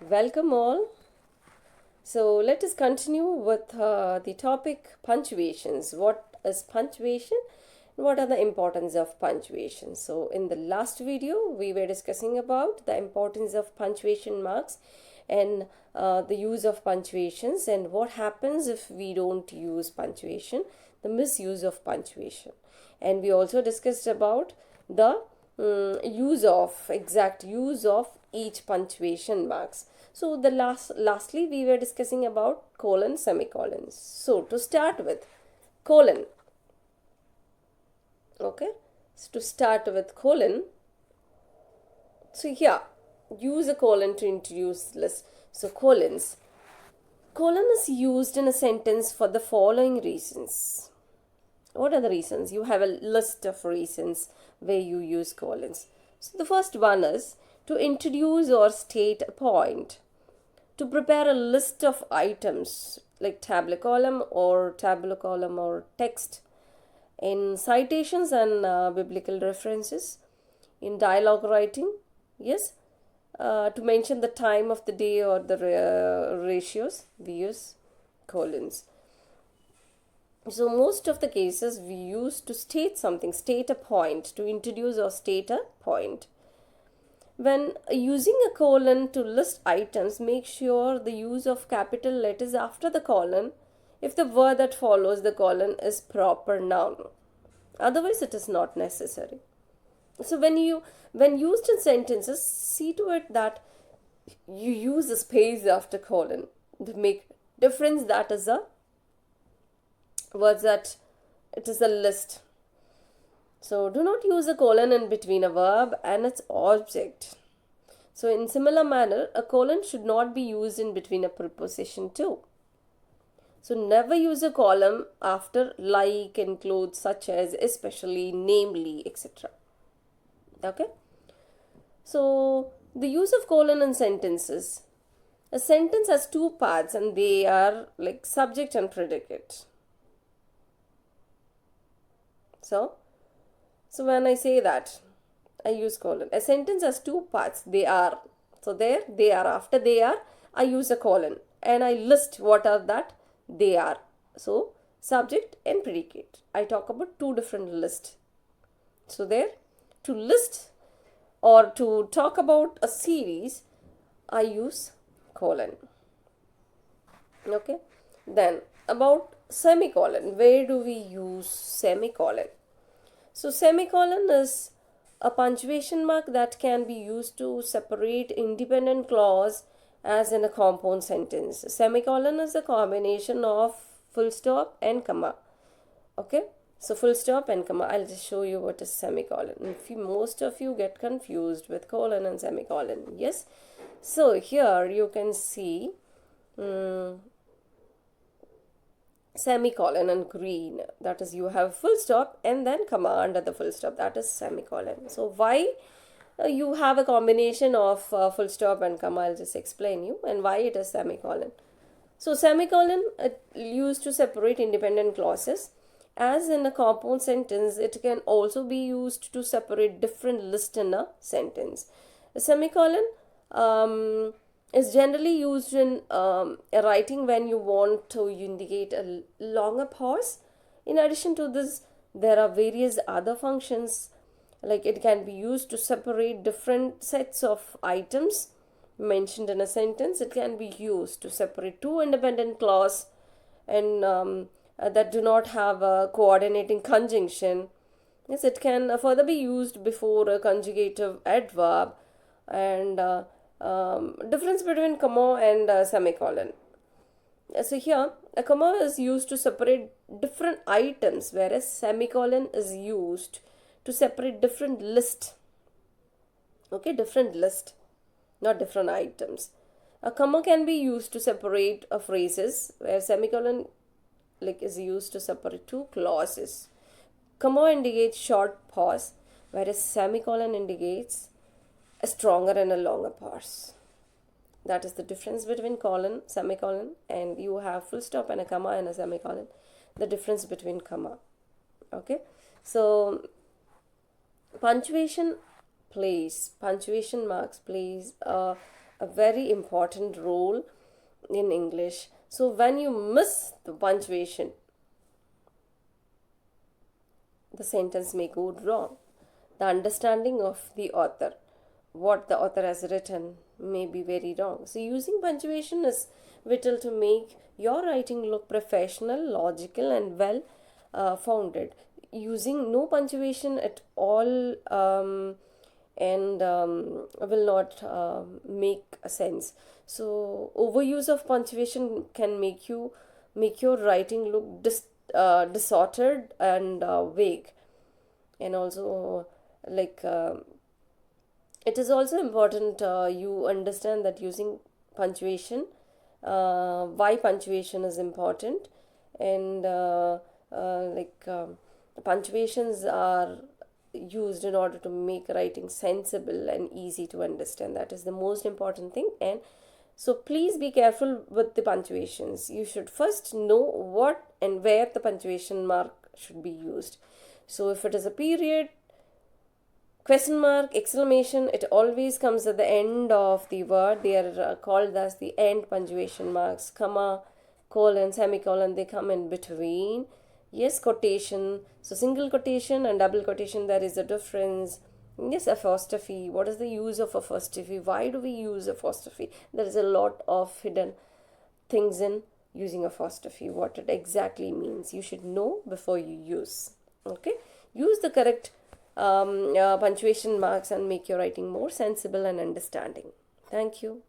Welcome all. So let us continue with the topic punctuations. What is punctuation? What are the importance of punctuation? So in the last video, we were discussing about the importance of punctuation marks and the use of punctuations and what happens if we don't use punctuation, the misuse of punctuation. And we also discussed about the exact use of each punctuation marks. So the lastly we were discussing about colon semicolons. So to start with colon, okay, so to start with colon, so here use a colon to introduce list. So colon is used in a sentence for the following reasons. What are the reasons? You have a list of reasons where you use colons. So the first one is to introduce or state a point, to prepare a list of items like tabular column or text, in citations and biblical references, in dialogue writing, yes, to mention the time of the day or the ratios, we use colons. So most of the cases we use to state something, state a point, to introduce or state a point. When using a colon to list items, make sure the use of capital letters after the colon if the word that follows the colon is proper noun. Otherwise, it is not necessary. So when used in sentences, see to it that you use a space after colon to make difference. That is a words that it is a list. So do not use a colon in between a verb and its object. So in similar manner, a colon should not be used in between a preposition too. So never use a colon after like and clothes, such as, especially, namely, etc. Okay. So the use of colon in sentences. A sentence has two parts and they are like subject and predicate. So when I say that, I use colon. A sentence has two parts. They are. So there, they are. After they are, I use a colon. And I list what are that they are. So subject and predicate. I talk about two different lists. So there, to list or to talk about a series, I use colon. Okay. Then about semicolon. Where do we use semicolon? So semicolon is a punctuation mark that can be used to separate independent clause as in a compound sentence. Semicolon is a combination of full stop and comma. Okay, so full stop and comma. I'll just show you what is semicolon. Most of you get confused with colon and semicolon. Yes, so here you can see semicolon and green, that is you have full stop and then comma under the full stop, that is semicolon. So why you have a combination of full stop and comma, I'll just explain you, and why it is semicolon. So semicolon used to separate independent clauses. As in a compound sentence, it can also be used to separate different lists in a sentence. A semicolon is generally used in writing when you want to indicate a longer pause. In addition to this, there are various other functions, like it can be used to separate different sets of items mentioned in a sentence. It can be used to separate two independent clause and that do not have a coordinating conjunction. Yes, it can further be used before a conjugative adverb, and difference between comma and semicolon. So here a comma is used to separate different items, whereas semicolon is used to separate different list. Okay, different list, not different items. A comma can be used to separate phrases, where semicolon is used to separate two clauses. Comma indicates short pause, whereas semicolon indicates a stronger and a longer pause. That is the difference between colon, semicolon, and you have full stop and a comma and a semicolon. The difference between comma. Okay, so punctuation marks plays a very important role in English. So when you miss the punctuation, the sentence may go wrong. The understanding of the author, what the author has written, may be very wrong. So using punctuation is vital to make your writing look professional, logical, and well founded. Using no punctuation at all and will not make a sense. So overuse of punctuation can make your writing look distorted and vague. And also, like it is also important you understand that using punctuation, why punctuation is important, and punctuations are used in order to make writing sensible and easy to understand. That is the most important thing. And so please be careful with the punctuations. You should first know what and where the punctuation mark should be used. So if it is a period, question mark, exclamation, it always comes at the end of the word. They are called as the end punctuation marks. Comma, colon, semicolon, they come in between. Yes, quotation. So single quotation and double quotation, there is a difference. Yes, apostrophe. What is the use of apostrophe? Why do we use apostrophe? There is a lot of hidden things in using apostrophe. What it exactly means, you should know before you use. Okay, use the correct punctuation marks and make your writing more sensible and understanding. Thank you.